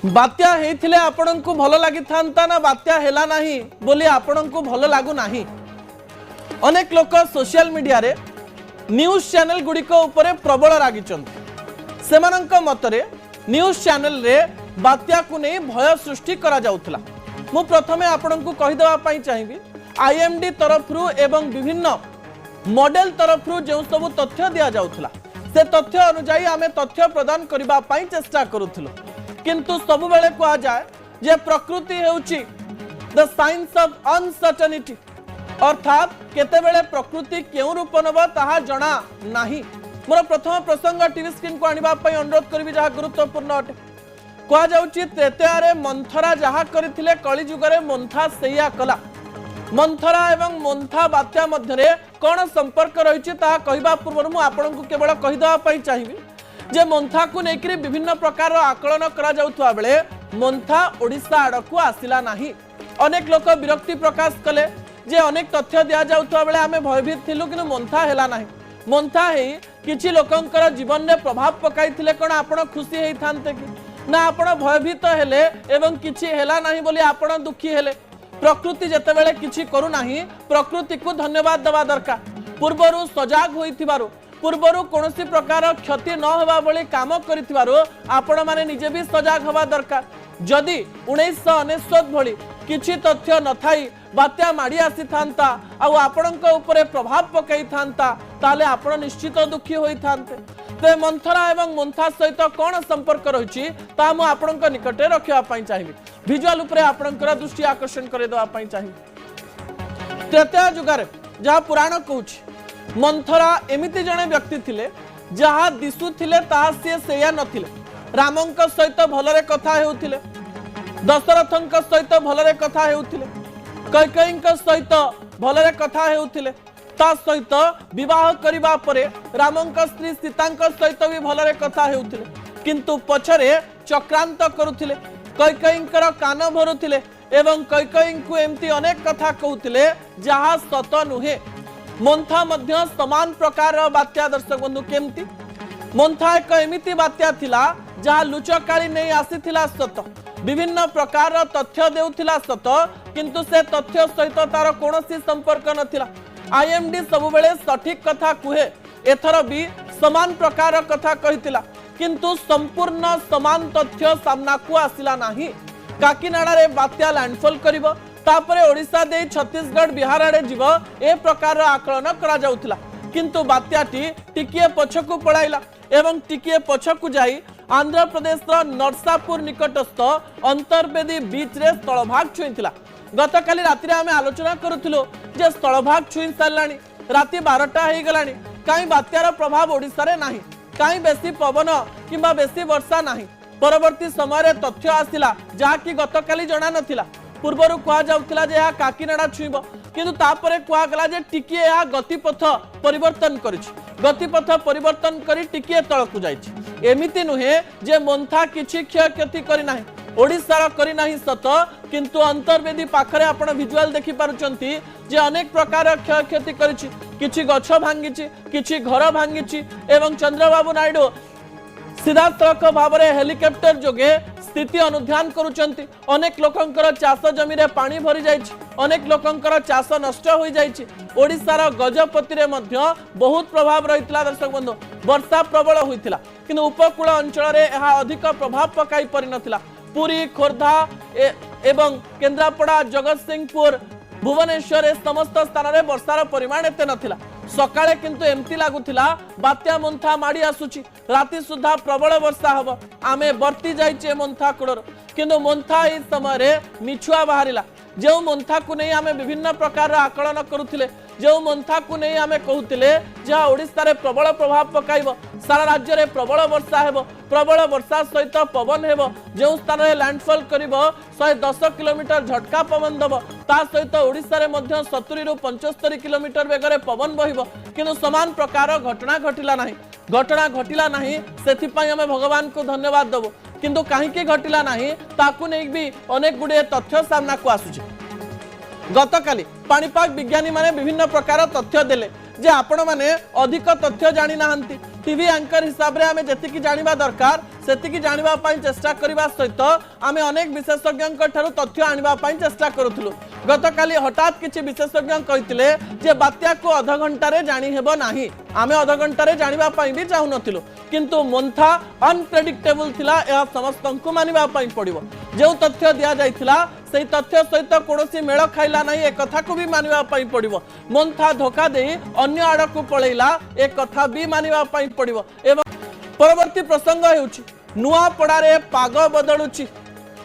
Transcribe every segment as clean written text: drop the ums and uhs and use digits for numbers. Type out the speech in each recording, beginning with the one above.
बात्या हेथिले आपनकु भल लागि थांता ना बात्या हेला नाही बोली आपनकु भल लागु नाही। अनेक लोक सोशल मीडिया रे न्यूज चैनल गुड़िक उपरे प्रबल रागिचंती। सेमानंक मतरे न्यूज चैनल रे बात्या को नहीं भय सृष्टि करा जाउथला। मु प्रथमे आपनकु कहि देबा पई चाहिबी आईएमडी तरफरु एवं विभिन्न मॉडल तरफरु जो सब तथ्य दिया जाउथला से तथ्य अनुसार आमे तथ्य प्रदान करबा पई चेष्टा करूथलो, किंतु सब बेले कहा जाए जे प्रकृति हेउची द साइंस ऑफ अनसर्टेनिटी, अर्थात केते बेले प्रकृति केउ रूप नब ताहा जणा नाही। मोर प्रथम प्रसंग टीवी स्क्रीन को आनिबा पई अनुरोध करबी जहा गुरुत्वपूर्ण अटे। कहा जाउची त्रेतारे मंथरा जहा करिथिले कली जुगरे मंथा सेया कला। मंथरा एवं मंथा बात्या मध्यरे कोन संपर्क रहिछि ता कहिबा पूर्व मु आपनकु केवल कहिदवा पई चाहिबी जे मंथा को लेकर विभिन्न प्रकार आकलन करा जाउथुआ बेले मंथा ओडिशा आड़कू आसिला नाही। अनेक लोक विरक्ति प्रकाश कले जे अनेक तथ्य दिया जाउथुआ बेले आमे भयभीत थिलु किनु मंथा हेला नाही। मंथा हे किछि लोकंकर जीवन में प्रभाव पकाइथिले कोन आपण खुशी हेई थानते कि ना आपण भयभीत हेले एवं किछि हेला नाही बोली आपण दुखी हेले। प्रकृति जते बेले किछि करू नाही प्रकृति को धन्यवाद देवा दरकार। पूर्वरु सजाग होइथिबारु पूर्वरु कोनोसी प्रकार क्षति न होबा बळे काम करिथिबारो आपण माने निजे भी सजाग होबा दरकार। जदि 1999 भली किछि तथ्य न थाई बात्या माडी आसी थांता आ आपणक ऊपर प्रभाव पकाई थांता ताले आपण निश्चित दुखी होई थांते। ते मंथरा एवं मंथा सहित कोन संपर्क रहिछि ता मु आपणक निकटे रखिबा पई चाहिबी। विजुअल ऊपर आपणकर दृष्टि आकर्षण करे देबा पई चाहिबी। त्रेता जुगारे जहा पुराण कहूछि मंथरा एमिति जने व्यक्ति थिले जहा दिसु थिले ताहा सेया नथिले। रामंक सहित भलरे कथा हेउथिले, दशरथंक सहित भलरे कथा हेउथिले, कैकेयींक सहित भलरे कथा हेउथिले, ता सहित विवाह करिबा परे रामंक स्त्री सीतांक सहित भी भलरे कथा हेउथिले, किंतु पछरे चक्रांत करुथिले, कैकेयींकर कान भरुथिले एवं कैकेयींकु एमती अनेक कथा कहउथिले जहा सत नुहे। मंथा मध्य समान प्रकार बात्या दर्शक बंधु केमती मंथा एक एमिति बात्या थिला जहा लुचकाली नहीं आसीथिला सत, विभिन्न प्रकार तथ्य देउथिला सत, किंतु से तथ्य सहित तार कोनोसी संपर्क नथिला। आईएमडी सब बेले सठिक कथा कुहे, एथर भी समान प्रकार कथा कहितिला, किंतु संपूर्ण समान तथ्य सामना को आसिला नाही। काकीनाडा रे बात्या लैंडफॉल करिवो तापरे ओडिशा दे छत्तीसगढ़ बिहार आड़े जीव ए प्रकार आकलन करा जाउथिला, किंतु बात्याटी टिकिए पछकु पळाइला एवं टिकिए पछकु जाई आंध्र प्रदेश नरसापुर निकटस्थ अंतर्वेदी बीच रे स्थलभाग छुईथिला। गतकाली राति रे आमे आलोचना करूथिलो जे स्थलभाग छुई सारलानी, राति 12टा हे गलानी, काई बात्यार प्रभाव ओडिशा रे नाही, काई बेसी पवन किंबा बेसी वर्षा नाही। परवर्ती समय रे तथ्य आसिला जहा कि गतकाली जणा नथिला। पूर्वर कह जाउथिला जे या काकीनाडा छुईब, किंतु तापरे कह गला जे टिकिए या गतिपथ परिवर्तन करिछि, गतिपथ परिवर्तन करी टिकिए तळकु जाइछि। एमिति नुहे जे मंथा किछि क्षयक्षति करि नाही, ओडिसार करि नाही सत, किंतु अंतर्वेदी पाखरे आपण विजुअल देखि पारुचंती जे अनेक प्रकार क्षयक्षति करिछि, किछि गछ भांगिछि, किछि घर भांगिछि एवं चंद्रबाबू नायडू सीधासलख भाव में हेलिकॉप्टर जोगे स्थिति अनुध्यान करुचंती। अनेक लोकंकर चाष जमी रे पानी भरी जाइछि, अनेक लोकंकर चाष नष्ट हो जाइछि। ओडिशार गजपति रे मध्य बहुत प्रभाव रहितला दर्शक बंधु, वर्षा प्रबल होइतिला, किंतु उपकूल अंचल रे एहा अधिक प्रभाव पकाई परि नथिला। पुरी खोर्धा एवं केन्द्रापड़ा जगतसिंहपुर भुवनेश्वर समस्त स्थान में वर्षार परिमाण एते नथिला। सकाळे किंतु एमती लागुथिला बात्या मंथा माडी आसुची, राति सुधा प्रबल वर्षा हबो, आमे बर्ती जाइचे मंथा कुडर, किंतु मंथा ए समय रे मिछुआ बाहरिला। जो मंथा को नहीं आमे विभिन्न प्रकार आकलन करुथिले, जो मंथा को नहीं आमे कहूथिले जहा ओडिशा रे प्रबल प्रभाव पकाइबो, सारा राज्य रे प्रबल वर्षा हेबो, प्रबल वर्षा सहित पवन हेबो, जो स्थान रे लैंडफॉल करिवो 110 किलोमीटर झटका पवन दबो, ता सहित ओडिशा रे मध्य 70 रु 75 किलोमीटर वेगरे पवन बहिबो, किंतु समान प्रकार घटना घटिला नाही। घटना घटिला नाही सेथि पई हमें भगवान को धन्यवाद देबो, किंतु काहेकि घटिला नाही ताकू नै भी अनेक गुडे तथ्य सामना को आसुची। गतकाली पाणीपाग विज्ञानी माने विभिन्न प्रकार तथ्य देले जे आपण माने अधिक तथ्य जानि नाहंती। टीवी एंकर हिसाब रे हमें जति कि जानिबा दरकार सेतिकी जानिबा पई चेष्टा करबा सहित आमे अनेक विशेषज्ञ ठारू तथ्य आनिबा पई चेष्टा करूथलु। गतकाली हठात किछि विशेषज्ञ कहिथिले जे बात्या को आधा घंटा रे जानि हेबो नाही, आमे आधा घंटा रे जानिबा पई भी चाहू नथिलु, किंतु मोन्था अनप्रेडिक्टेबल थिला, या समस्तंकु मानिबा पई पड़िबो। जे तथ्य दिया जाइथिला सेही तथ्य सहित कोनोसी मेळ खाइला नाही, ए कथा को भी मानिबा पई पड़िबो। मोन्था धोखा देई अन्य आड़ को पळैला, ए कथा भी मानिबा पई पड़िबो। एवं परवर्ती प्रसंग हेउछि नुआपड़ारे पाग बदलुछि।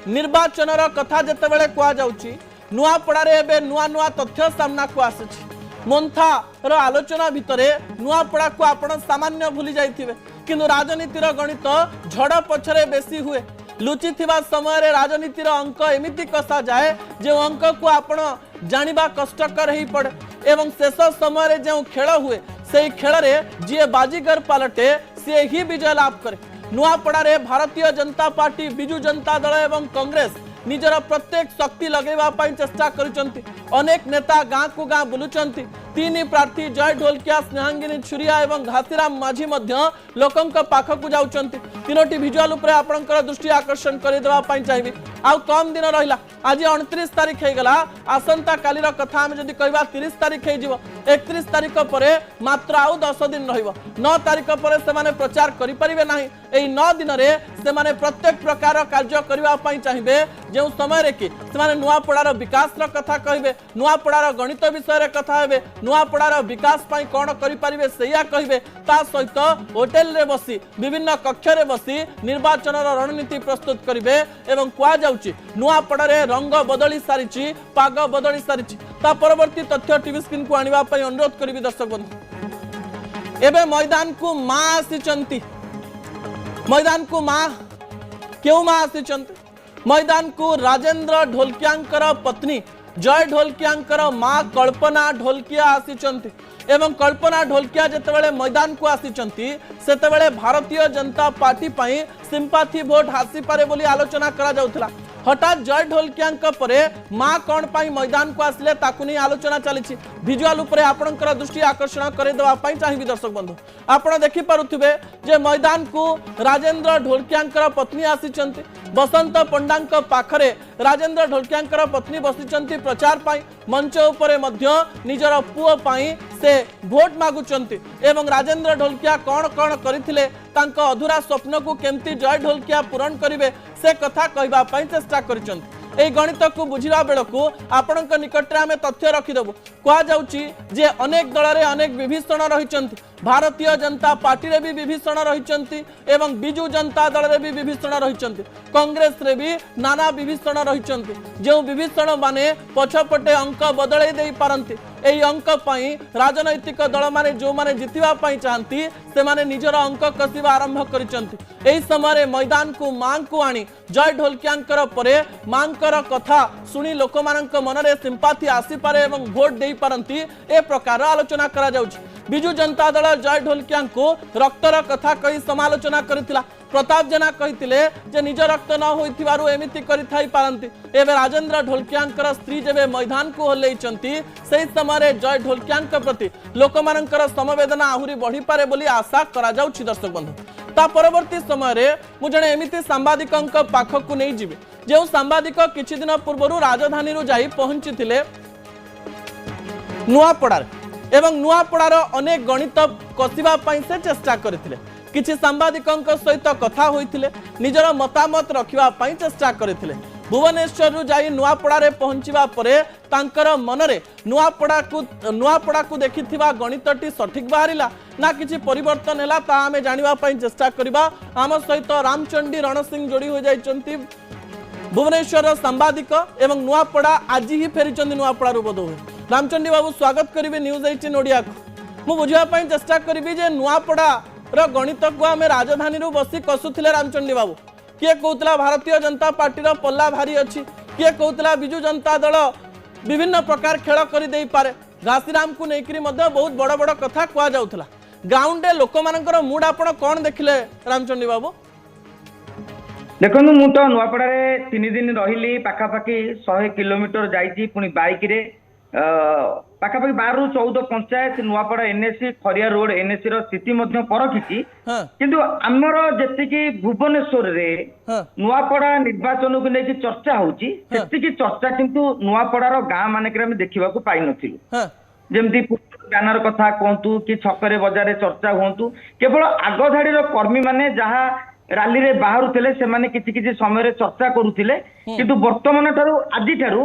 निर्वाचन कथा जेतेबेले कुआ जाउछि, नुआपड़ारे एबे नुआ नुआ तथ्य सामना को आसुछि। मोन्था रो आलोचना भितरे नुआपड़ा को आपण सामान्य भूली जाइथिबे, किंतु राजनीतिर गणित झड़ पछरे बेसी हुए। लुचि थिबा समय रे राजनीतिर अंक एमिति कसा जाए जे अंक को आपण जानिबा कष्टकर ही पड़े, एवं शेष समय रे जो खेल हुए से खेल रे जी बाजीगर पालटे सी ही विजय लाभ करे। नुआपड़ारे भारतीय जनता पार्टी, बिजू जनता दल एवं कांग्रेस निजर प्रत्येक शक्ति लगेवा पाई चेष्टा करिसंती। अनेक नेता गाँ को गाँ बुलुचंती। तीन प्रार्थी जय ढोलकिया, स्नेहांगिनी छुरिया एवं घासीराम माझी मध्य लोकंक पाखकु जाउचंती। तीनोटी विजुअल उपरे आपनकर दृष्टि आकर्षण करि देबा पाई चाहिबी। आउ कम दिन रहिला, आज 29 तारीख हे गला, आसंता कालीर कथा हम जदि कहबा 30 तारीख हे जिवो। 31 तारीख परे मात्र आउ 10 दिन रहिबो। 9 तारीख परे से माने प्रचार करि परिबे नाही। एई 9 दिन रे से माने प्रत्येक प्रकार कार्य करिबा पाई चाहिबे, जे समय रे कि से माने नुआपड़ार विकास र कथा कहबे, नुआपड़ार गणित विषय रे कथा हेबे, नुआपड़ार विकास पाई कोन करि परिबे सेया कहबे। ता सहित होटल रे बसी, विभिन्न कक्ष रे बसी निर्वाचन रणनीति प्रस्तुत करिबे। एवं कुआ जाउची नुआपड़ारे रंग बदली सारिची, पाग बदली सारिची। ता परवर्ती तथ्य टीवी स्क्रीन को आनिबा पई अनुरोध करिबी दर्शक बंधु। एबे मैदान को मां आसीचंती। मैदान को मां क्यों मां आसीचंती? मैदान को राजेंद्र ढोलकियांकर पत्नी जय ढोलकियांकर मां कल्पना ढोलकिया आसीचंती। एवं कल्पना ढोलकिया जेतेबेले मैदान को आसीचंती सेतेबेले भारतीय जनता पार्टी पई सिंपाथी भोट हासी पारे बोली आलोचना करा जाउथला। हठात जय ढोलकियांक परे मां कौन पाई मैदान को आसले ताकु नहीं आलोचना चली। विजुअल उपरे आपणकर दृष्टि आकर्षण करे देबा पाई चाहिबी दर्शक बंधु। आपण देखि पारुथिबे जे मैदान को राजेंद्र ढोलकियांकर पत्नी आसीचंती। बसंत पंडांक पाखरे राजेंद्र ढोलकियांकर पत्नी बसिचंती प्रचार पाई। मंच उपरे मध्य निजर पुओ पाई से भोट मागुचंती। एवं राजेंद्र ढोलकिया कौन कौन करथिले, तांको अधूरा स्वप्न को केमती जय ढोलकिया पूरण करिवे से कथा कहबा पाई चेष्टा करिसंती। ए गणित को बुझिला बेलकु आपणक निकटरे आमे तथ्य रखिदेबु। कुआ जाउची जे अनेक दल रे अनेक विभीषण रहिचंती। भारतीय जनता पार्टी रे भी विभीषण रहिचंती एवं बिजू जनता दल रे भी विभीषण रहिचंती। कांग्रेस रे भी नाना विभीषण रहिचंती। जो विभीषण माने पछपटे अंक बदलै देई पारंती। एई अंक पई राजनैतिक दल माने जो माने जितिबा पई चाहंती से माने निजर अंक कसिबा आरंभ करिचंती। एई समय मैदान को मां को आनी जय ढोलकियांकर परे मांकर कथा सुनी लोकमानंक मनरे सिंपाथी आसी पारे एवं भोट देई पारंती, ए प्रकार आलोचना करा जाउची। बिजू जनता दल जय ढोलकिया को रक्तर कथा कही समालोचना करथिला। प्रताप जेना कहिथिले जे निज रक्त न होइथिबारु एमिति करि थाई पारंती। एबे राजेंद्र ढोलकियांकर स्त्री जेबे मैदान को हल्लेइचंती सेही समय जय ढोलकियांक प्रति लोकमानंकर समवेदना आहुरी बढ़ी पारे बोली आशा करा जाउछि दर्शक बंधु। ता परवर्ती समय रे मु जणे एमिति सांबादिकंक पाखकु नै जिबे जे सांबादिक किछि दिन पूर्वरु राजधानी रु जाई पहुंचिथिले नुआपड़ार एवं नुआपड़ार अनेक गणित कसिबा पई से चेष्टा करथिले। किछि सांबादिकंक सहित कथा होइथिले, निजर मतामत रखिबा पई चेष्टा करथिले। भुवनेश्वर रु जाई नुआपड़ारे पहुंचिबा परे तांकर मनरे नुआपड़ा को देखिथिबा गणितटी सठिक बाहरिला ना किछि परिवर्तन हैला, ता आमे जानिबा पई चेष्टा करिबा। आम सहित रामचंडी रणसिंह जोड़ी हो जाइचंती। भुवनेश्वर सांबादिक एवं नुआपड़ा आज ही फेरिचंदी नुआपड़ारु बोधहुए। रामचंडी बाबू स्वागत करिवे न्यूज 18 ओडिया को। मु बुझिबा पई चेष्टा करिबी जे नुआपड़ा रो गणित को आमे राजधानी रु बसी कसुथिले रामचंडी बाबू। किए कहूतला भारतीय जनता पार्टी रो पल्ला भारी अछि, किए कहूतला बिजू जनता दल विभिन्न प्रकार खेल करि देई पारे। घासीराम को नेकरी मध्य बहुत बड़ बड़ कथा कुआ जाउथला। ग्राउंड लोक मानकर मूड आपण कोन देखिले रामचंडी बाबू? देखो मु तो नुआपड़ारे 3 दिन रहिली, पाखापाखि 100 किलोमीटर जाइची, पुणी बाइक रे ପାଖାପାଖି 12 ରୁ 14 panchayat Nuapada NAC Kharia road NAC ର ସ୍ଥିତି ମଧ୍ୟ ପରଖିଛି। ହଁ କିନ୍ତୁ ଆମର ଯେତିକି ଭୁବନେଶ୍ୱରରେ ହଁ ନୂଆପଡା ନିର୍ବାଚନକୁ ନେଇକି ଚର୍ଚ୍ଚା ହଉଛି ସେତିକି ଚର୍ଚ୍ଚା କିନ୍ତୁ ନୂଆପଡାର ଗାଁ ମାନଙ୍କରେ ଆମେ ଦେଖିବାକୁ ପାଇନଥିଲୁ। ହଁ ଯେମିତି ବ୍ୟାନର କଥା କୁହନ୍ତୁ କି ଛକରେ ବଜାରରେ ଚର୍ଚ୍ଚା ହୁଅନ୍ତୁ, କେବଳ ଆଗ ଧାଡିର କର୍ମୀ ମାନେ ଯାହା ରାଲିରେ ବାହାରୁଥିଲେ ସେମାନେ କିଛି କିଛି ସମୟରେ ଚର୍ଚ୍ଚା କରୁଥିଲେ। କିନ୍ତୁ ବର୍ତ୍ତମାନ ଠାରୁ ଆଜିଠାରୁ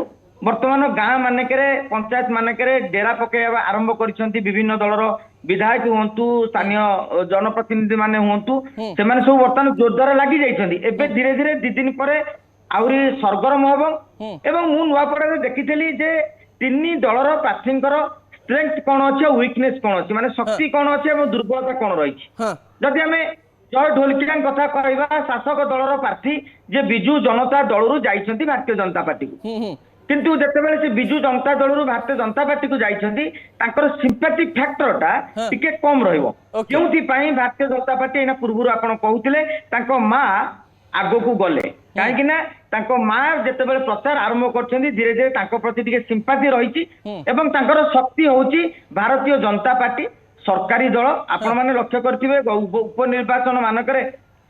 ବର୍ତ୍ତମାନ ଗାଁ ମାନଙ୍କରେ ପଞ୍ଚାୟତ ମାନଙ୍କରେ ଡେରା ପକେଇବା ଆରମ୍ଭ କରିଛନ୍ତି ବିଭିନ୍ନ ଦଳର ବିଧାୟକ ହୁଅନ୍ତୁ ସ୍ଥାନୀୟ ଜନପ୍ରତିନିଧି ମାନେ ହୁଅନ୍ତୁ, ସେମାନେ ସବୁ ବର୍ତ୍ତମାନ ଜୋରଦାର ଲାଗି ଯାଇଛନ୍ତି। ଏବେ ଧୀରେ ଧୀରେ 2 ଦିନ ପରେ ଆହୁରି ସରଗରମ ହବ। ଏବଂ ମୁଁ ନୂଆପଡାରେ ଦେଖିଥିଲି ଯେ 3 ଦଳର ପ୍ରାର୍ଥୀଙ୍କର ଷ୍ଟ୍ରେଂଥ କଣ ଅଛି ଆଉ ୱିକନେସ କଣ ଅଛି, ମାନେ ଶକ୍ତି କଣ ଅଛି ଏବଂ ଦୁର୍ବଳତା କଣ ରହିଛି। ହଁ ଯଦି ଆମେ ଜୟ ଢୋଲକିଆଙ୍କ କଥା କହିବା, ଶାସକ ଦଳର ପ୍ରାର୍ଥୀ ଯେ ବିଜୁ ଜନତା ଦଳରୁ ଯାଇଛନ୍ତି ଭାରତୀୟ ଜନତା ପାର୍ଟିକୁ, କିନ୍ତୁ ଯେତେବେଳେ ସେ ବିଜୁ ଜନତା ଦଳରୁ ଭାରତୀୟ ଜନତା ପାର୍ଟିକୁ ଯାଇଛନ୍ତି ତାଙ୍କର ସିମ୍ପାଥି ଫ୍ୟାକ୍ଟରଟା ଟିକେ କମ ରହିବ। Okay. ଯେଉଁଥିପାଇଁ ଭାରତୀୟ ଜନତା ପାର୍ଟି ଏଇନା ପୂର୍ବରୁ ଆପଣ କହୁଥିଲେ ତାଙ୍କ ମା ଆଗକୁ ଗଲେ, କାହିଁକି ନା ତାଙ୍କ ମା ଯେତେବେଳେ ପ୍ରଚାର ଆରମ୍ଭ କରିଛନ୍ତି ଧୀରେ ଧୀରେ ତାଙ୍କ ପ୍ରତି ଟିକେ ସିମ୍ପାଥି ରହିଛି ଏବଂ ତାଙ୍କର ଶକ୍ତି ହଉଛି ଭାରତୀୟ ଜନତା ପାର୍ଟି ସରକାରୀ ଦଳ। ଆପଣ ମାନେ ଲକ୍ଷ୍ୟ କରିଥିବେ ଉପନିର୍ବାଚନ ମାନଙ୍କରେ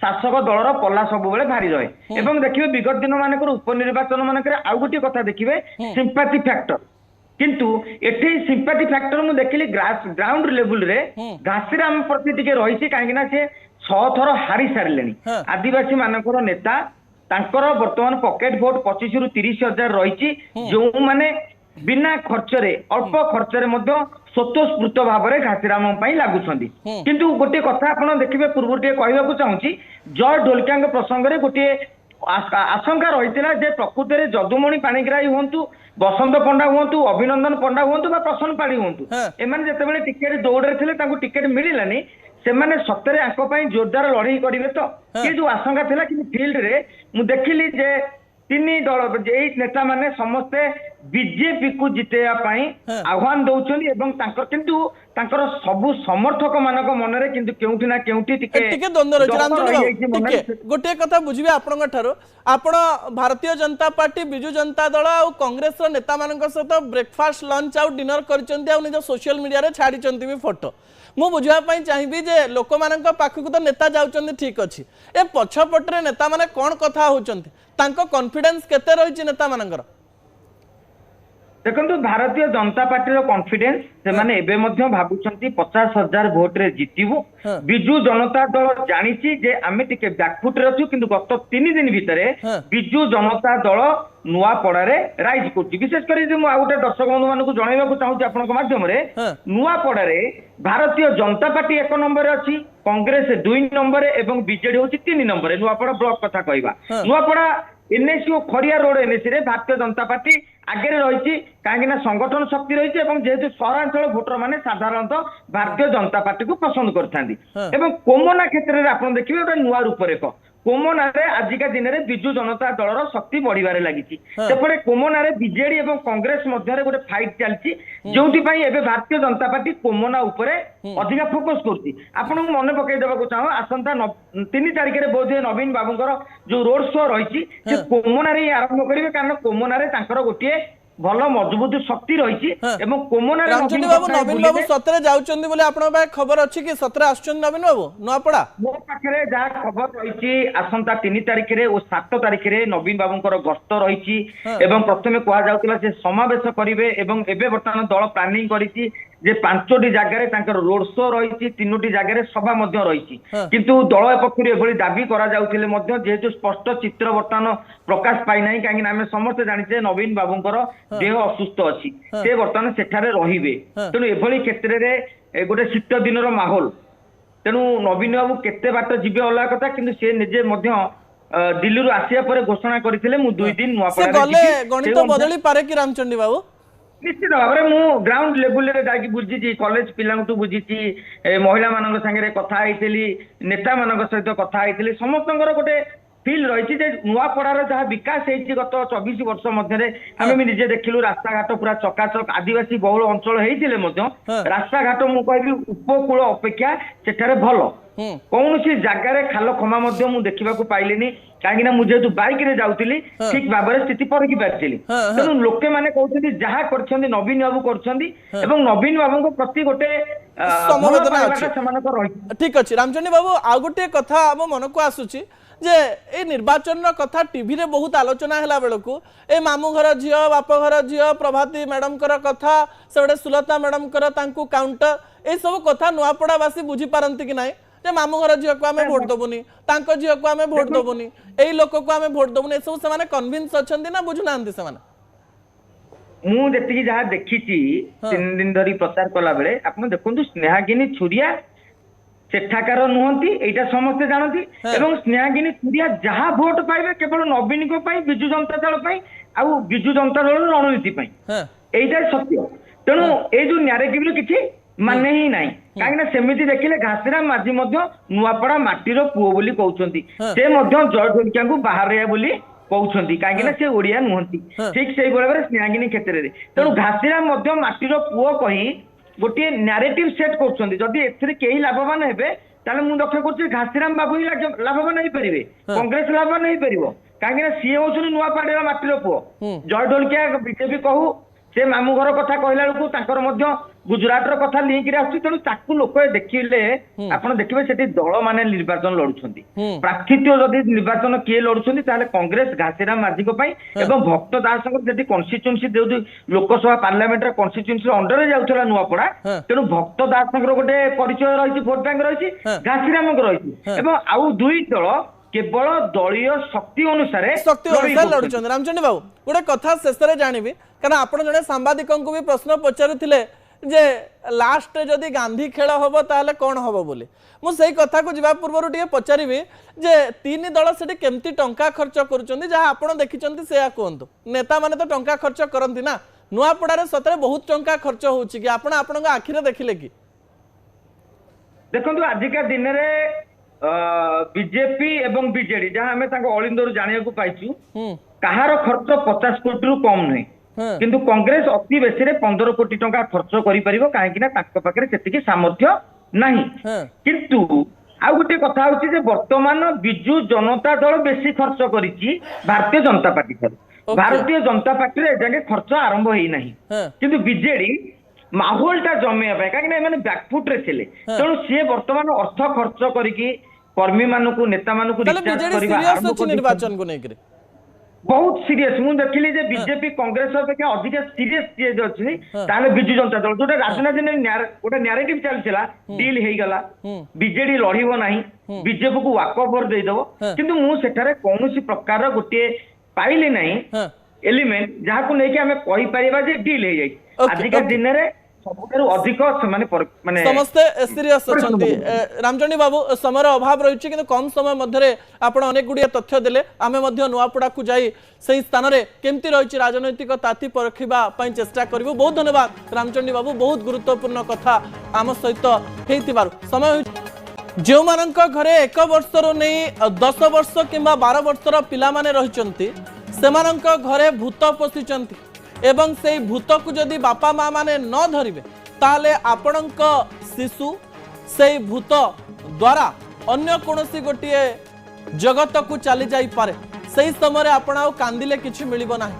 ଶାସକ ଦଳର ପଲ୍ଲା ସବୁବେଳେ ଭାରି ରହେ। ଏବଂ ଦେଖିବେ ବିଗତ ଦିନ ମାନଙ୍କର ଉପନିର୍ବାଚନ ମାନଙ୍କରେ ଆଉ ଗୋଟିଏ କଥା ଦେଖିବେ ସିମ୍ପାଥି ଫ୍ୟାକ୍ଟର, କିନ୍ତୁ ଏଠି ସିମ୍ପାଥି ଫ୍ୟାକ୍ଟର ମୁଁ ଦେଖିଲି ଗ୍ରାଉଣ୍ଡ ଲେବୁଲରେ ଘାସିରାମ ପ୍ରତି ଟିକେ ରହିଛି, କାହିଁକି ନା ସେ 6 ଥର ହାରି ସାରିଲେଣି। ଆଦିବାସୀ ମାନଙ୍କର ନେତା, ତାଙ୍କର ବର୍ତ୍ତମାନ ପକେଟ ଭୋଟ 25 ରୁ 30 ହଜାର ରହିଛି, ଯେଉଁମାନେ ବିନା ଖର୍ଚ୍ଚରେ ଅଳ୍ପ ଖର୍ଚ୍ଚରେ ମଧ୍ୟ ସ୍ୱତଃସ୍ଫୂର୍ତ୍ତ ଭାବରେ ଘାସିରାମ ପାଇଁ ଲାଗୁଛନ୍ତି। କିନ୍ତୁ ଗୋଟିଏ କଥା ଆପଣ ଦେଖିବେ ପୂର୍ବରୁ ଟିକେ କହିବାକୁ ଚାହୁଁଛି, ଜୟ ଢୋଲକିଆଙ୍କ ପ୍ରସଙ୍ଗରେ ଗୋଟିଏ ଆଶଙ୍କା ରହିଥିଲା ଯେ ପ୍ରକୃତରେ ଯଦୁମଣି ପାଣିଗ୍ରାହୀ ହୁଅନ୍ତୁ, ବସନ୍ତ ପଣ୍ଡା ହୁଅନ୍ତୁ, ଅଭିନନ୍ଦନ ପଣ୍ଡା ହୁଅନ୍ତୁ ବା ପ୍ରସନ୍ନ ପାଢୀ ହୁଅନ୍ତୁ, ଏମାନେ ଯେତେବେଳେ ଟିକେଟ ଦୌଡ଼ରେ ଥିଲେ ତାଙ୍କୁ ଟିକେଟ ମିଳିଲାନି, ସେମାନେ ସତରେ ଆଙ୍କ ପାଇଁ ଜୋରଦାର ଲଢେଇ କରିବେ ତ, ଏ ଯୋଉ ଆଶଙ୍କା ଥିଲା। କିନ୍ତୁ ଫିଲ୍ଡରେ ମୁଁ ଦେଖିଲି ଯେ 3 ଦଳ ଏଇ ନେତା ମାନେ ସମସ୍ତେ ବିଜେପି କୁ ଜିତେଇବା ପାଇଁ ଆହ୍ୱାନ ଦଉଛନ୍ତି ଏବଂ ତାଙ୍କର କିନ୍ତୁ ତାଙ୍କର ସବୁ ସମର୍ଥକ ମାନଙ୍କ ମନରେ କିନ୍ତୁ କେଉଁଠି ନା କେଉଁଠି ଟିକେ ଦ୍ୱନ୍ଦ୍ୱ ରହିଛି। ରାମଚନ୍ଦ୍ର ବାବୁ ଟିକେ ଗୋଟିଏ କଥା ବୁଝିବେ ଆପଣଙ୍କ ଠାରୁ, ଆପଣ ଭାରତୀୟ ଜନତା ପାର୍ଟି, ବିଜୁ ଜନତା ଦଳ ଆଉ କଂଗ୍ରେସର ନେତା ମାନଙ୍କ ସହିତ ବ୍ରେକଫାଷ୍ଟ, ଲଞ୍ଚ ଆଉ ଡିନର କରିଛନ୍ତି ଆଉ ନିଜ ସୋସିଆଲ ମିଡିଆରେ ଛାଡ଼ିଛନ୍ତି ବି ଫଟୋ। ମୁଁ ବୁଝିବା ପାଇଁ ଚାହିଁବି ଯେ ଲୋକମାନଙ୍କ ପାଖକୁ ତ ନେତା ଯାଉଛନ୍ତି ଠିକ ଅଛି, ଏ ପଛପଟରେ ନେତା ମାନେ କଣ କଥା ହଉଛନ୍ତି, ତାଙ୍କ କନଫିଡେନ୍ସ କେତେ ରହିଛି ନେତା ମାନଙ୍କର? ଦେଖନ୍ତୁ ଭାରତୀୟ ଜନତା ପାର୍ଟିର କନଫିଡେନ୍ସ, ସେମାନେ ଏବେ ମଧ୍ୟ ଭାବୁଛନ୍ତି 50,000 ଭୋଟରେ ଜିତିବୁ। ବିଜୁ ଜନତା ଦଳ ଜାଣିଛି ଯେ ଆମେ ଟିକେ ବ୍ୟାକଫୁଟରେ ଅଛୁ, କିନ୍ତୁ ଗତ 3 ଦିନ ଭିତରେ ବିଜୁ ଜନତା ଦଳ ନୂଆପଡାରେ ରାଇଜ କରୁଛି। ବିଶେଷ କରି ମୁଁ ଆଉ ଗୋଟେ ଦର୍ଶକ ବନ୍ଧୁ ମାନଙ୍କୁ ଜଣାଇବାକୁ ଚାହୁଁଛି ଆପଣଙ୍କ ମାଧ୍ୟମରେ, ନୂଆପଡାରେ ଭାରତୀୟ ଜନତା ପାର୍ଟି 1 ନମ୍ବରରେ ଅଛି, କଂଗ୍ରେସ 2 ନମ୍ବରରେ ଏବଂ ବିଜେଡି ହଉଛି 3 ନମ୍ବରରେ। ନୂଆପଡା ବ୍ଲକ କଥା କହିବା, ନୂଆପଡା ଏନ୍ଏସି ଓ ଖରିଆ ରୋଡ ଏନ୍ଏସି ରେ ଭାରତୀୟ ଜନତା ପାର୍ଟି ଆଗରେ ରହିଛି, କାହିଁକି ନା ସଂଗଠନ ଶକ୍ତି ରହିଛି ଏବଂ ଯେହେତୁ ସହରାଞ୍ଚଳ ଭୋଟର ମାନେ ସାଧାରଣତଃ ଭାରତୀୟ ଜନତା ପାର୍ଟିକୁ ପସନ୍ଦ କରିଥାନ୍ତି। ଏବଂ କୋମନା କ୍ଷେତ୍ରରେ ଆପଣ ଦେଖିବେ ଗୋଟେ ନୂଆ ରୂପରେଖ, କୋମନାରେ ଆଜିକା ଦିନରେ ବିଜୁ ଜନତା ଦଳର ଶକ୍ତି ବଢିବାରେ ଲାଗିଛି। ସେପଟେ କୋମନାରେ ବିଜେଡି ଏବଂ କଂଗ୍ରେସ ମଧ୍ୟରେ ଗୋଟେ ଫାଇଟ ଚାଲିଛି, ଯୋଉଥିପାଇଁ ଏବେ ଭାରତୀୟ ଜନତା ପାର୍ଟି କୋମନା ଉପରେ ଅଧିକା ଫୋକସ କରୁଛି। ଆପଣଙ୍କୁ ମନେ ପକେଇ ଦେବାକୁ ଚାହୁଁ, ଆସନ୍ତା 3 ତାରିଖରେ ବୋଧହୁଏ ନବୀନ ବାବୁଙ୍କର ଯୋଉ ରୋଡ ଶୋ ରହିଛି ସେ କୋମନାରେ ହିଁ ଆରମ୍ଭ କରିବେ, କାରଣ କୋମନାରେ ତାଙ୍କର ଗୋଟିଏ ଭଲ ମଜବୁତ ଶକ୍ତି ରହିଛି ଏବଂ କୋମନାରେ ନବୀନ ବାବୁ ସତରେ ଯାଉଛନ୍ତି ବୋଲି ଆପଣଙ୍କ ପାଖେ ଖବର ଅଛି କି? ସତରେ ଆସୁଛନ୍ତି ନବୀନ ବାବୁ ନୂଆପଡା? ମୋ ପାଖରେ ଯାହା ଖବର ରହିଛି, ଆସନ୍ତା 3 ତାରିଖରେ ଓ 7 ତାରିଖରେ ନବୀନ ବାବୁଙ୍କର ଗସ୍ତ ରହିଛି ଏବଂ ପ୍ରଥମେ କୁହାଯାଉଥିଲା ସେ ସମାବେଶ କରିବେ ଏବଂ ଏବେ ବର୍ତ୍ତମାନ ଦଳ ପ୍ଲାନିଂ କରିଛି ଯେ 5ଟି ଜାଗାରେ ତାଙ୍କର ରୋଡ ଶୋ ରହିଛି, 3ଟି ଜାଗାରେ ସଭା ମଧ୍ୟ ରହିଛି। କିନ୍ତୁ ଦଳ ପକ୍ଷରୁ ଏଭଳି ଦାବି କରାଯାଉଥିଲେ ମଧ୍ୟ ଯେହେତୁ ସ୍ପଷ୍ଟ ଚିତ୍ର ବର୍ତ୍ତମାନ ପ୍ରକାଶ ପାଇନାହିଁ, କାହିଁକି ନା ଆମେ ସମସ୍ତେ ଜାଣିଛେ ନବୀନ ବାବୁଙ୍କର ଦେହ ଅସୁସ୍ଥ ଅଛି, ସେ ବର୍ତ୍ତମାନ ସେଠାରେ ରହିବେ। ତେଣୁ ଏଭଳି କ୍ଷେତ୍ରରେ ଗୋଟେ ଶୀତ ଦିନର ମାହୋଲ, ତେଣୁ ନବୀନ ବାବୁ କେତେ ବାଟ ଯିବେ ଅଲଗା କଥା, କିନ୍ତୁ ସେ ନିଜେ ମଧ୍ୟ ଦିଲ୍ଲୀରୁ ଆସିବା ପରେ ଘୋଷଣା କରିଥିଲେ ମୁଁ 2 ଦିନ ନୂଆପଡାରେ ଯିବି। ଗଣିତ ବଦଳି ପାରେ କି ରାମଚଣ୍ଡୀ ବାବୁ? ନିଶ୍ଚିତ ଭାବରେ ମୁଁ ଗ୍ରାଉଣ୍ଡ ଲେବୁଲରେ ଯାଇକି ବୁଝିଛି, କଲେଜ ପିଲାଙ୍କଠୁ ବୁଝିଛି, ମହିଳା ମାନଙ୍କ ସାଙ୍ଗରେ କଥା ହେଇଥିଲି, ନେତା ମାନଙ୍କ ସହିତ କଥା ହେଇଥିଲି, ସମସ୍ତଙ୍କର ଗୋଟେ ଫିଲ୍ ରହିଛି ଯେ ନୂଆପଡାର ଯାହା ବିକାଶ ହେଇଛି ଗତ 24 ବର୍ଷ ମଧ୍ୟରେ ଆମେ ବି ନିଜେ ଦେଖିଲୁ ରାସ୍ତାଘାଟ ପୁରା ଚକାଚକ ଆଦିବାସୀ ବହୁଳ ଅଞ୍ଚଳ ହେଇଥିଲେ ମଧ୍ୟ ରାସ୍ତାଘାଟ ମୁଁ କହିବି ଉପକୂଳ ଅପେକ୍ଷା ସେଠାରେ ଭଲ କୌଣସି ଜାଗାରେ ଖାଲ ଖମା ମଧ୍ୟ ମୁଁ ଦେଖିବାକୁ ପାଇଲିନି କାହିଁକି ନା ମୁଁ ଯେହେତୁ ବାଇକ ରେ ଯାଉଥିଲି ଠିକ ଭାବରେ ସ୍ଥିତି ପରଖି ପାରିଥିଲି ତେଣୁ ଲୋକେ ମାନେ କହୁଛନ୍ତି ଯାହା କରିଛନ୍ତି ନବୀନ ବାବୁ କରିଛନ୍ତି ଏବଂ ନବୀନ ବାବୁଙ୍କ ପ୍ରତି ଗୋଟେ ସମବେଦନା ଅଛି ସେମାନଙ୍କର ରହିଛି। ଠିକ ଅଛି ରାମଚଣ୍ଡୀ ବାବୁ ଆଉ ଗୋଟେ କଥା ଆମ ମନକୁ ଆସୁଛି ଯେ এই নির্বাচন কথা টিভি রে বহুত আলোচনা হেলা বেলকু এই মামু ঘর ঝিও বাপ ঘর ঝিও প্রভাতী ম্যাডামकर কথা সেবড়ে সুলতা ম্যাডামकर তাঙ্কু কাউন্টার এই সব কথা নুয়াপড়াবাসী বুঝি পারନ୍ତି কি নাই যে মামু ঘর ঝিওକୁ ଆମେ ভোট দবুনি তাঙ্ক ঝিওକୁ ଆମେ ভোট দবুনি এই লোকକୁ ଆମେ ভোট দবুনি এসব ସେମାନେ কনভিন্স অছন্তি না বুঝু নাহান্তি ସେମାନେ ମୁଁ ଯେତିକି ଯାହା ଦେଖିଛି 3 ଦିନ ଧରି ପ୍ରଚାର କଲା ବେଳେ ଆପଣ ଦେଖନ୍ତୁ ସ୍ନେହାଗିନୀ ଛୁରିଆ ସେଠାକାର ନୁହନ୍ତି ଏଇଟା ସମସ୍ତେ ଜାଣନ୍ତି ଏବଂ ସ୍ନେହାଗିନୀ ଛୁରିଆ ଯାହା ଭୋଟ ପାଇବେ କେବଳ ନବୀନଙ୍କ ପାଇଁ ବିଜୁ ଜନତା ଦଳ ପାଇଁ ଆଉ ବିଜୁ ଜନତା ଦଳର ରଣନୀତି ପାଇଁ ଏଇଟା ସତ୍ୟ ତେଣୁ ଏଇ ଯୋଉ ନ୍ୟାରେଟିଭରେ କିଛି ମାନେ ହିଁ ନାହିଁ କାହିଁକି ନା ସେମିତି ଦେଖିଲେ ଘାସିରାମ ମାଝୀ ମଧ୍ୟ ନୂଆପଡା ମାଟିର ପୁଅ ବୋଲି କହୁଛନ୍ତି ସେ ମଧ୍ୟ ଜୟ ଢୋଲକିଆଙ୍କୁ ବାହାରିଆ ବୋଲି କହୁଛନ୍ତି କାହିଁକି ନା ସେ ଓଡିଆ ନୁହନ୍ତି ଠିକ ସେଇଭଳି ଭାବରେ ସ୍ନେହାଗିନୀ କ୍ଷେତ୍ରରେ ତେଣୁ ଘାସିରାମ ମଧ୍ୟ ମାଟିର ପୁଅ କହି गोटे न्यारेटिव सेट कर जदि एथिरे केही लाभवान हेबे ताले मु लक्ष्य करछि घासीराम बाबू ही लाभवान नहीं परिबे कांग्रेस लाभवान नहीं परिबो काहे ना सीए होछन नुआ पाडेरा माटीर पुओ जय ढोलकिया बीजेपी कहू से मामू घर कथा कहला लकु तांकर मध्य गुजरात रो कथा लिंक रे आछि तेनु ताकू लोक देखिले आपण देखिबे सेठी दल माने निर्वाचन लडुछंती प्रार्थित्व जदि निर्वाचन किए लडुछंती ताले कांग्रेस घासीराम माझी को पई एवं भक्त दासकर जेठी कन्स्टिट्यूएंसी देउ लोकसभा पार्लियामेंट रो कन्स्टिट्यूएंसी अंडर रे जाउथला नुआपड़ा तेनु भक्त दासकर गोटे परिचय रहिछि भोट बैंक रहिछि घासीराम को रहिछि एवं आउ दुई दल केवल दलीय शक्ति अनुसार लड़ुचंद रामचंडी बाबू गोटे कथा शेष रे जानिबी कारण आपण जने सांबादिक को भी प्रश्न पचारुथिले जे लास्ट जदि गांधी खेल हम ताले कौन हम बोली मु सही कथा को जीवा पूर्व टिके पचारिबी जे तीन दल सेठी केमती टंका खर्च करूचंदी जहा आपण देखिचंती से कहंतु नेता माने तो टंका खर्च करंती ना नुआपड़ारे सतरे बहुत टंका खर्च होउची कि आपण आपनक आखिरे देखिले कि देखंतु आजिका दिन रे बीजेपी एवं बीजेडी जहां हमें तांको अलिंदर जानिया को पाइछु कहार खर्च 50 कोटी रु कम नहीं किंतु कांग्रेस अति बेसी रे 15 कोटी टंका खर्च करि परिबो काहे कि ना ताको पाखरे सेतिकी सामर्थ्य नाही किंतु आ गोटे कथा होची जे वर्तमान बिजु जनता दल बेसी खर्च करिछि भारतीय जनता पार्टी भारतीय जनता पार्टी रे जगे खर्च आरंभ हेई नाही किंतु बीजेडी माहौल टा जमे पाए काहे कि ना माने बैकफुट रे थिले तेणु सी वर्तमान अर्थ खर्च करिकी कर्मी मानकु नेता मानकु रिचार्ज करिबा निर्वाचन को नै बहुत सीरियस मु देखिली जे बीजेपी कांग्रेस अपेक्षा अधिक सीरियस जे अछि ताले बिजु जनता दल जोटा राजनीति ने गोटे न्यारेटिव चलथिला डील हेई गला बीजेडी लढिबो नाही बीजेपी को वॉक ओवर दे दबो किंतु मु सेठारे कोनोसी प्रकार गोटे पाइले नाही एलिमेंट जहा को नै कि हमें कहि परिबा जे डील हेई जाई आजिका दिन रे सबुठारु अधिक माने समस्ते सीरियस अछंती रामचंडी बाबू समय अभाव रही किंतु कम समय मध्य आपण अनेक गुड़िया तथ्य देले आमे मध्य नुआपड़ा को जाई सही स्थान रे केमती रही राजनैतिक ताती परखिबा पई चेष्टा करिवो बहुत धन्यवाद रामचंडी बाबू बहुत गुरुत्वपूर्ण कथा आम सहित हेतिबारु समय जो मानक घरे 1 वर्ष रो नै 10 वर्ष किंबा 12 वर्षर पिला माने रहिचंती सेमानक घरे भूत पसिचंती एवं से भूत को जदि बापा माँ माने न धरिबे ताले आपणक शिशु से भूत द्वारा अन्य कोनोसी गोटिए जगत को चली जाई पारे सही समय आपण आ कांदिले किछि मिलिबो नाही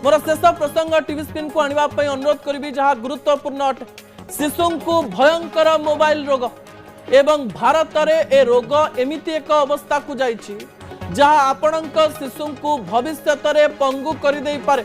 मोर शेष प्रसंग टीवी स्क्रीन को आनिबा पई अनुरोध करबी जहा गुरुत्वपूर्ण अटे शिशु को भयंकर मोबाइल रोग एवं भारत रे ए रोग एमिति एक अवस्था को जाइछि जहा आपणक शिशु को भविष्य रे पंगु करि देई पारे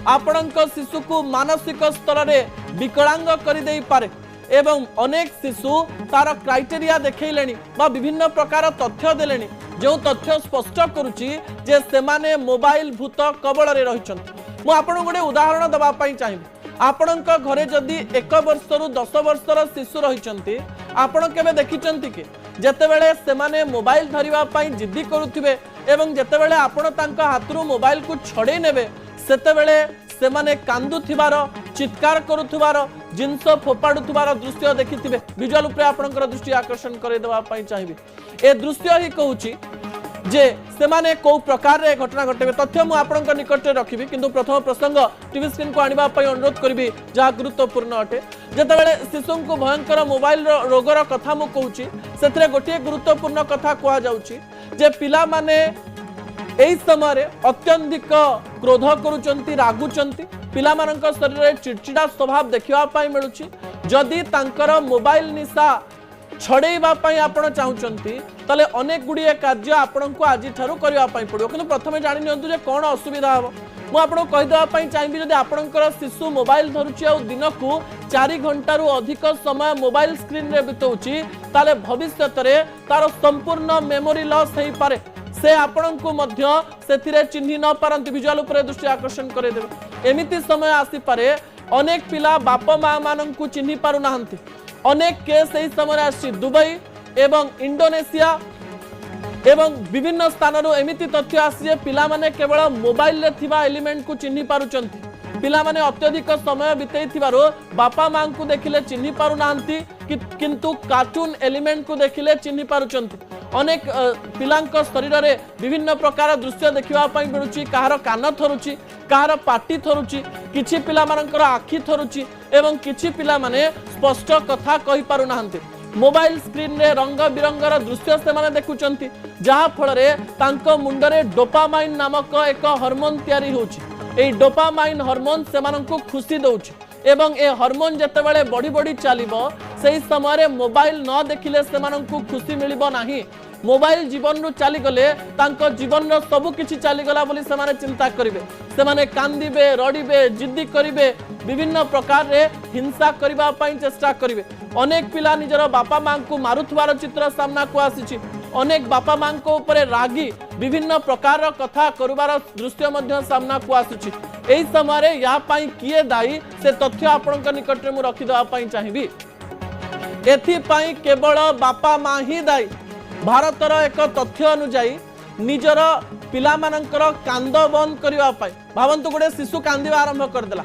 आपणक शिशु को मानसिक स्तर रे विकलांग कर दे पारे एवं अनेक शिशु तार क्राइटेरिया देखैलेनी बा विभिन्न प्रकार तथ्य देलेनी जो तथ्य स्पष्ट करूची जे सेमाने मोबाइल भूत कबल रे रहिछन मु आपन गोटे उदाहरण दबा पई चाहिबी आपणक घरे जदि 1 वर्ष रु 10 वर्षर शिशु रहिछंती आपण केबे देखिचंती कि जेतेबेले सेमाने मोबाइल धरिबा पई जिद्दी करूथिबे एवं जेतेबेले आपण तांका हातरू मोबाइल को छड़े नेबे सेतेबेले सेमाने कांदुथिबार चित्कार करुथिबार जिंस फोपाडुथिबार दृश्य देखिथिबे विजुअल उपरे आपनकर दृष्टि आकर्षण करे देबा पई चाहिबी ए दृश्य ही कहूची जे सेमाने को प्रकार रे घटना घटेबे तथ्य मु आपनक निकट रखिबी किंतु प्रथम प्रसंग टीवी स्क्रीन को आनिबा पई अनुरोध करबी जहा गुरुत्वपूर्ण अटे जेतेबेले शिशु को भयंकर मोबाइल रोगर कथा मु कहूची सेथरे गोटे गुरुत्वपूर्ण कथा कुआ जाउची जे पिला माने एई समय अत्यधिक क्रोध करूचंती रागुचंती पिला मानक शरीर रे चिड़चिड़ा स्वभाव देखिबा पई मिलुची जदि तांकर मोबाइल निशा छड़ेबा पई आपण चाहुचंती तले अनेक गुड़िए कार्य आपण को आज ठारू करबा पई पड़ो किंतु प्रथमे जानि नियंतु जे कोन असुविधा हबो मु आपण कहि देबा पई चाहिबी जदि आपणकर शिशु मोबाइल धरुची आ दिन को 4 घंटा रु अधिक समय मोबाइल स्क्रीन रे बितौची ताले भविष्यत रे तार संपूर्ण मेमोरी लॉस हेई पारे से आपण को मध्य सेथिरे चिन्हि न पारंती विजुअल उपरे दृष्टि आकर्षण करे देबे एमिति समय आसी पारे अनेक पिला बाप मां मानन को चिन्हि पारु नाहंती अनेक केस एही समय आसी दुबई एवं इंडोनेशिया एवं विभिन्न स्थान एमिति तथ्य आसी पिला माने केवल मोबाइल रे थिबा एलिमेंट को चिन्हि पारुचंती पिला माने अत्यधिक समय बितेई थिबारो बापा मां को देखिले चिन्हि पारु नाहंती किंतु कार्टून एलिमेंट को देखिले चिन्हि पारुचंती अनेक पिलांक शरीर रे विभिन्न प्रकार दृश्य देखिबा पई मिलुची कहार कान थरुची कहार पाटी थरुची किछि पिला मानकर आखि थरुची एवं किछि पिला माने स्पष्ट कथा कहि पारु नाहंती मोबाइल स्क्रीन रे रंग बिरंगर दृश्य से माने देखुचंती जहा फल रे तांको मुंडरे डोपामाइन नामक एक हार्मोन तयारी होची एई डोपामाइन हार्मोन से माननको खुशी दउची एवं ए हार्मोन जेतेबेले बड़ी बड़ी चलिबो सेही समय रे मोबाइल न देखिले से माननको खुशी मिलिबो नाही मोबाइल जीवन रु चली गले तांको जीवन रो सब किछि चली गला बोली से माने चिंता करिवे से माने कांदिबे रडिबे जिद्दी करिवे विभिन्न प्रकार रे हिंसा करबा पई चेष्टा करिवे अनेक पिला निजर बापा मां को मारुथवार चित्र सामना को आसीछि अनेक बापा मां को ऊपर रागी विभिन्न प्रकार कथा करबार दृश्य मध्य सामना को आसीछि एही समय रे या पई किए दायी से तथ्य आपनक निकट रे मु रखि देबा पई चाहिबी एथि पई केवल बापा मां ही दायी भारतर एक तथ्य अनुसार निजर पिला मानकर कांद बंद करबा पई भावंतु गोटे शिशु कांदिबा आरंभ करदेला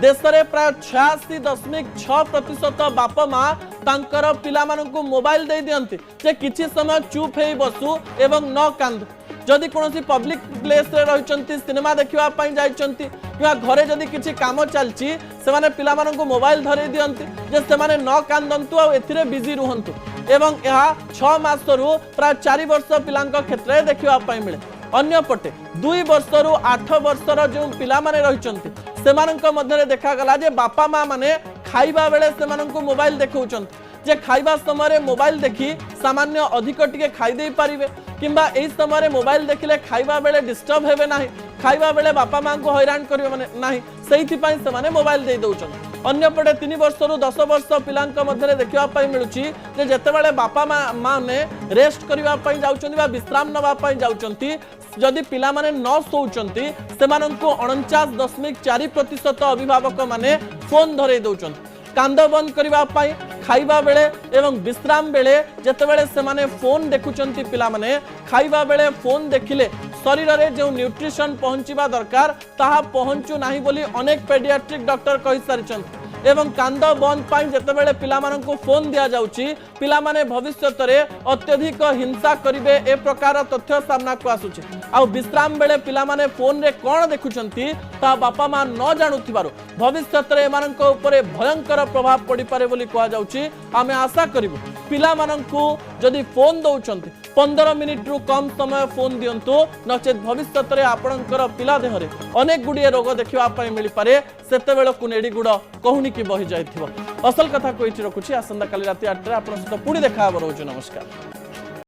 देश में प्राय 86.6% बाप मां तांकर पिला मानकु मोबाइल दे दियंती जे किछि समय चुप हे बसु एवं न कांदु जदि कोनोसी पब्लिक प्लेस रे रहिचंती सिनेमा देखिबा पई जाइचंती किबा घरे जदि किछि काम चलची से माने पिला मानकु मोबाइल धरे दियंती जे से माने न कांदंतु आ एथिरे बिजी रुहंतु एवं यह 6 मास रु प्राय 4 वर्ष पिलांक क्षेत्र में देखा मिले अन्य पटे 2 वर्ष रु 8 वर्षर जो पिला माने रहिचंती सेमानंक मध्यरे देखा गला जे बापा मां माने खाइबा बेले सेमानंकु मोबाइल देखौचंती जे खाइबा समय मोबाइल देखि सामान्य अधिक टिके खाइ देई पारिबे किंबा एई समय मोबाइल देखिले खाइबा बेले डिस्टर्ब हेबे नाही खाइबा बेले बापा मां को हैरान करिवे माने नाही सेहिथि पई सेमाने मोबाइल देई दउचंती अन्य पटे 3 वर्ष रु 10 वर्ष पिलांक मध्यरे देखिबा पई मिलुची जे जेतेबेले बापा मां ने रेस्ट करिबा पई जाउचंती बा विश्राम नबा पई जाउचंती जदि पिला माने न सोउचंती सेमानंकु 49.4% अभिभावक माने फोन धरे दउचंती कांद बंद करबा पई खाइबा बेले एवं विश्राम बेले जेतेबेले सेमाने फोन देखुचंती पिला माने खाइबा बेले फोन देखिले शरीर रे जो न्यूट्रिशन पहुंचीबा दरकार ताहा पहुंचु नाही बोली अनेक पेडियाट्रिक डॉक्टर कहि सारिचंती एवं कांद बंद पाई जेतेबेले पिला माननकु फोन दिया जाउची पिला माने भविष्यत रे अत्यधिक हिंसा करिवे ए प्रकार तथ्य सामना को आसुची आ विश्राम बेले पिला माने फोन रे कोन देखुचंती ता बापा मां न जानुथिबारो भविष्यत रे एमाननक ऊपर भयंकर प्रभाव पड़ी पारे बोली कहा जाउची आमे आशा करिवु पिला माननकु जदि फोन दउचंती 15 मिनिट रु कम समय फोन दियंतु नचेत भविष्यत रे आपणकर पिला देह रे अनेक गुडिए रोग देखिबा पई मिली पारे सेते बेल को नेडी गुड कहूनी की बहि जाइथिबो असल कथा कोइछि रखुछि आसंदा काली राति 8 रे आपन सहित पुणी देखा रहउछु नमस्कार।